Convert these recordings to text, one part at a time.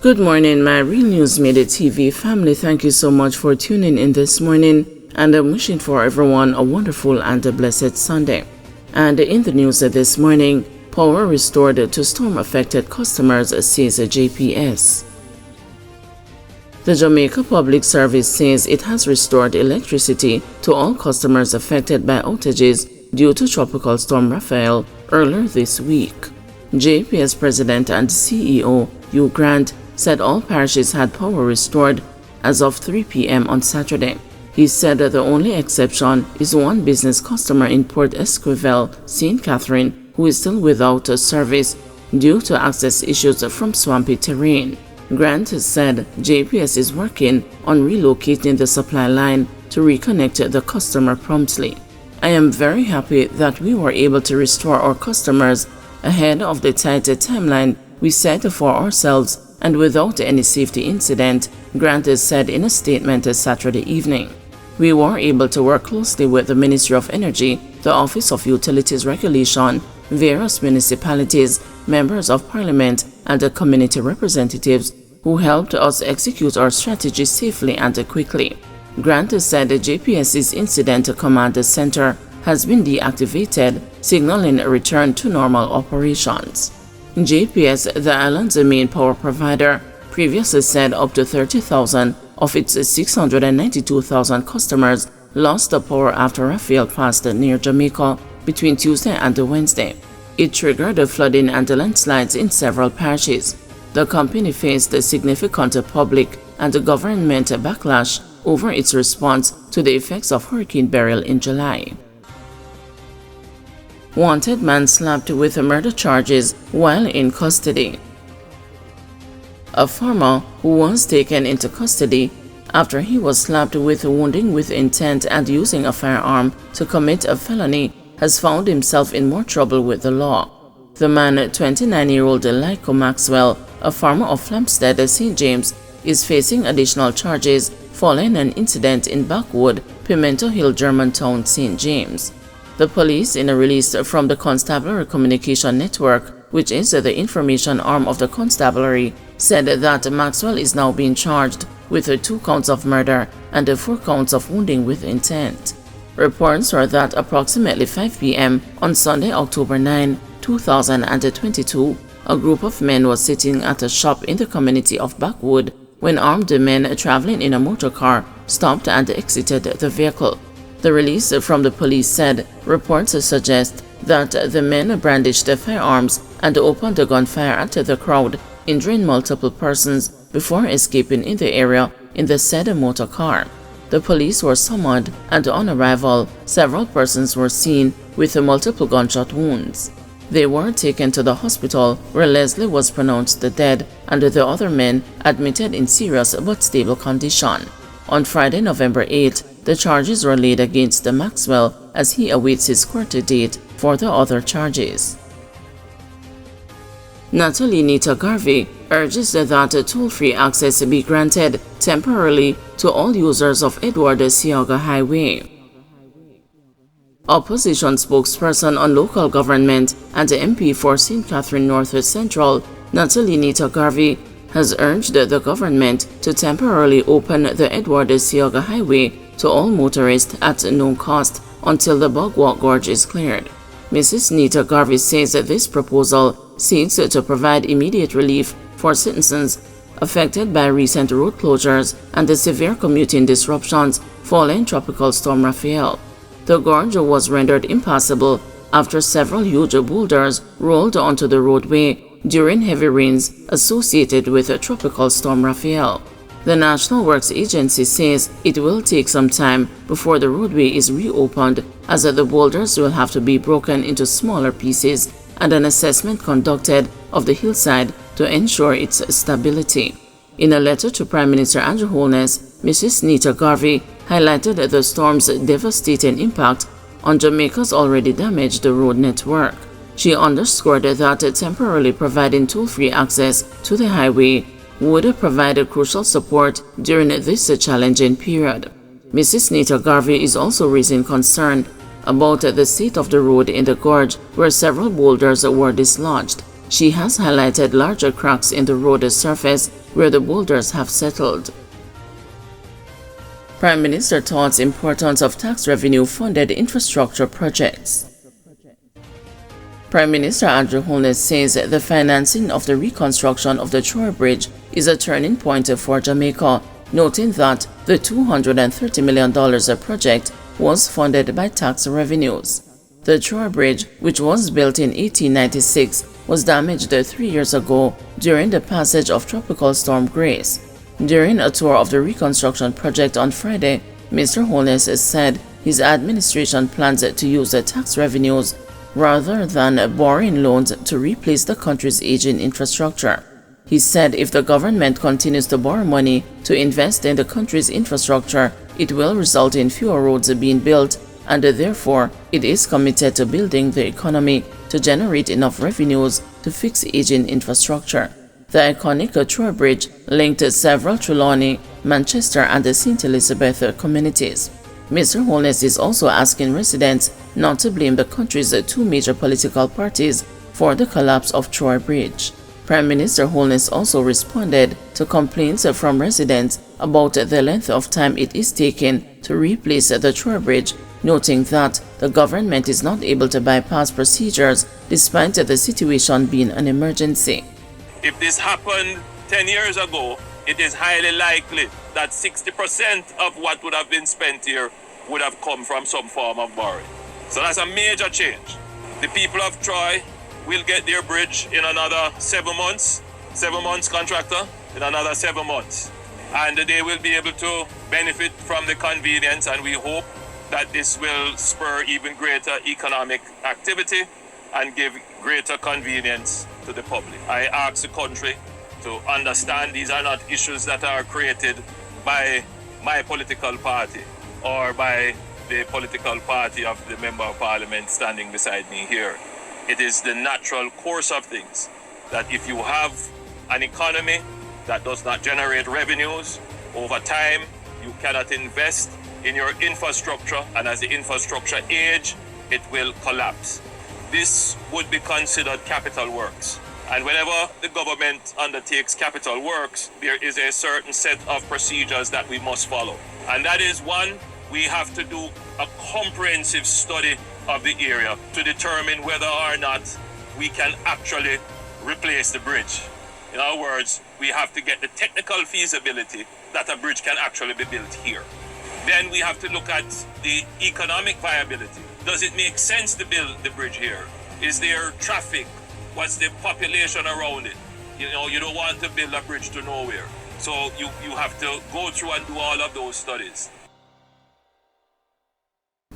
Good morning, my Real News Midday TV family. Thank you so much for tuning in this morning, and I'm wishing for everyone a wonderful and a blessed Sunday. And in the news this morning, power restored to storm-affected customers, says JPS. The Jamaica Public Service says it has restored electricity to all customers affected by outages due to Tropical Storm Raphael earlier this week. JPS President and CEO Hugh Grant said all parishes had power restored as of 3 p.m. on Saturday. He said that the only exception is one business customer in Port Esquivel, St. Catherine, who is still without a service due to access issues from swampy terrain. Grant said JPS is working on relocating the supply line to reconnect the customer promptly. I am very happy that we were able to restore our customers ahead of the tight timeline we set for ourselves and without any safety incident, Grant said in a statement Saturday evening. We were able to work closely with the Ministry of Energy, the Office of Utilities Regulation, various municipalities, members of parliament, and the community representatives who helped us execute our strategy safely and quickly. Grant said the JPS's Incident Command Center has been deactivated, signaling a return to normal operations. JPS, the island's main power provider, previously said up to 30,000 of its 692,000 customers lost the power after Raphael passed near Jamaica between Tuesday and Wednesday. It triggered flooding and landslides in several parishes. The company faced a significant public and government backlash over its response to the effects of Hurricane Beryl in July. Wanted man slapped with murder charges while in custody. A farmer who was taken into custody after he was slapped with wounding with intent and using a firearm to commit a felony has found himself in more trouble with the law. The man, 29-year-old Lyco Maxwell, a farmer of Flamstead, St. James, is facing additional charges following an incident in Backwood, Pimento Hill, Germantown, St. James. The police, in a release from the Constabulary Communication Network, which is the information arm of the constabulary, said that Maxwell is now being charged with 2 counts of murder and 4 counts of wounding with intent. Reports are that approximately 5 p.m. on Sunday, October 9, 2022, a group of men was sitting at a shop in the community of Backwood when armed men traveling in a motor car stopped and exited the vehicle. The release from the police said reports suggest that the men brandished their firearms and opened gunfire at the crowd, injuring multiple persons before escaping in the area in the said motor car. The police were summoned, and on arrival, several persons were seen with multiple gunshot wounds. They were taken to the hospital where Leslie was pronounced dead and the other men admitted in serious but stable condition. On Friday, November 8, the charges were laid against Maxwell as he awaits his court date for the other charges. Natalie Nita Garvey urges that toll-free access be granted temporarily to all users of Edward Seaga Highway. Opposition spokesperson on local government and MP for St. Catherine North Central, Natalie Nita Garvey, has urged the government to temporarily open the Edward Seaga Highway to all motorists at no cost until the Bogwalk Gorge is cleared. Mrs. Nita Garvey says that this proposal seeks to provide immediate relief for citizens affected by recent road closures and the severe commuting disruptions following Tropical Storm Raphael. The gorge was rendered impassable after several huge boulders rolled onto the roadway during heavy rains associated with Tropical Storm Raphael. The National Works Agency says it will take some time before the roadway is reopened, as the boulders will have to be broken into smaller pieces and an assessment conducted of the hillside to ensure its stability. In a letter to Prime Minister Andrew Holness, Mrs. Nita Garvey highlighted the storm's devastating impact on Jamaica's already damaged road network. She underscored that temporarily providing toll-free access to the highway would provide crucial support during this challenging period. Mrs. Nita Garvey is also raising concern about the state of the road in the gorge where several boulders were dislodged. She has highlighted larger cracks in the road surface where the boulders have settled. Prime Minister thoughts importance of tax revenue-funded infrastructure projects. Prime Minister Andrew Holness says the financing of the reconstruction of the Troy Bridge is a turning point for Jamaica, noting that the $230 million project was funded by tax revenues. The Troy Bridge, which was built in 1896, was damaged 3 years ago during the passage of Tropical Storm Grace. During a tour of the reconstruction project on Friday, Mr. Holness said his administration plans to use the tax revenues rather than borrowing loans to replace the country's aging infrastructure. He said if the government continues to borrow money to invest in the country's infrastructure, it will result in fewer roads being built, and therefore it is committed to building the economy to generate enough revenues to fix aging infrastructure. The iconic Troy Bridge linked several Trelawney, Manchester, and the St. Elizabeth communities. Mr. Holness is also asking residents not to blame the country's two major political parties for the collapse of Troy Bridge. Prime Minister Holness also responded to complaints from residents about the length of time it is taking to replace the Troy Bridge, noting that the government is not able to bypass procedures despite the situation being an emergency. If this happened 10 years ago, it is highly likely that 60% of what would have been spent here would have come from some form of borrowing. So that's a major change. The people of Troy will get their bridge in another 7 months. 7 months, contractor, in another 7 months. And they will be able to benefit from the convenience, and we hope that this will spur even greater economic activity and give greater convenience to the public. I ask the country to understand these are not issues that are created by my political party or by the political party of the Member of Parliament standing beside me here. It is the natural course of things that if you have an economy that does not generate revenues, over time you cannot invest in your infrastructure, and as the infrastructure age, it will collapse. This would be considered capital works. And whenever the government undertakes capital works, there is a certain set of procedures that we must follow. And that is one, we have to do a comprehensive study of the area to determine whether or not we can actually replace the bridge. In other words, we have to get the technical feasibility that a bridge can actually be built here. Then we have to look at the economic viability. Does it make sense to build the bridge here? Is there traffic? What's the population around it? You know, you don't want to build a bridge to nowhere. So you have to go through and do all of those studies.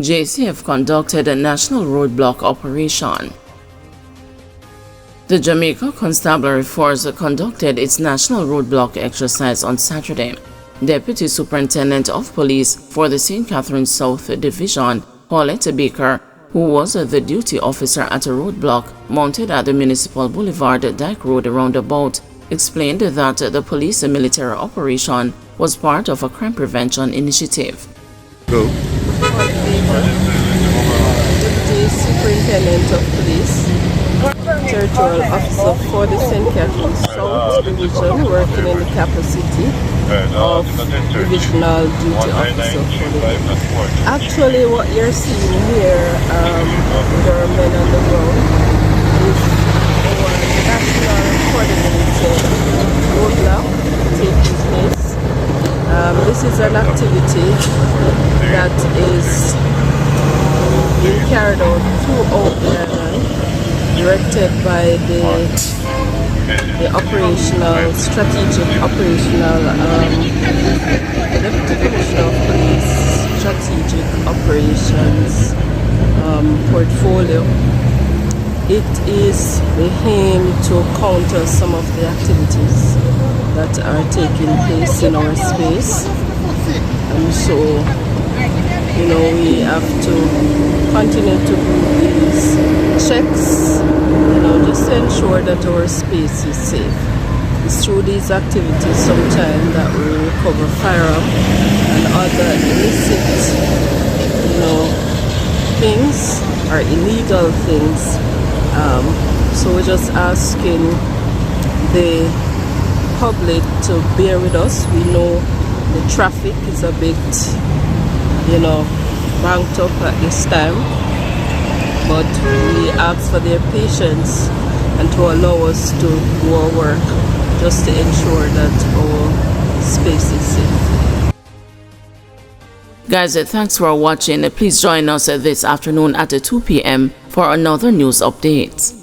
JCF conducted a national roadblock operation. The Jamaica Constabulary Force conducted its national roadblock exercise on Saturday. Deputy Superintendent of Police for the St. Catherine South Division, Paulette Baker, who was the duty officer at a roadblock mounted at the Municipal Boulevard Dyke Road roundabout, explained that the police military operation was part of a crime prevention initiative. Go. Deputy Superintendent of Police, Territorial Officer for the St. Catherine South Division, working in the capital city of Divisional Duty Officer for the Actually, what you're seeing here, there are men on the ground, is our national coordinated roadblock taking place. This is an activity that is being carried out throughout the island, directed by the operational, strategic operational, Deputy Commissioner of Police, strategic operations portfolio. It is the aim to counter some of the activities that are taking place in our space, and so we have to continue to do these checks, just to ensure that our space is safe. It's through these activities sometimes that we recover firearm and other illicit, things or illegal things So we're just asking the public to bear with us. We know the traffic is a bit, banked up at this time, but we ask for their patience and to allow us to do our work just to ensure that our space is safe. Guys, thanks for watching. Please join us this afternoon at 2 p.m. for another news update.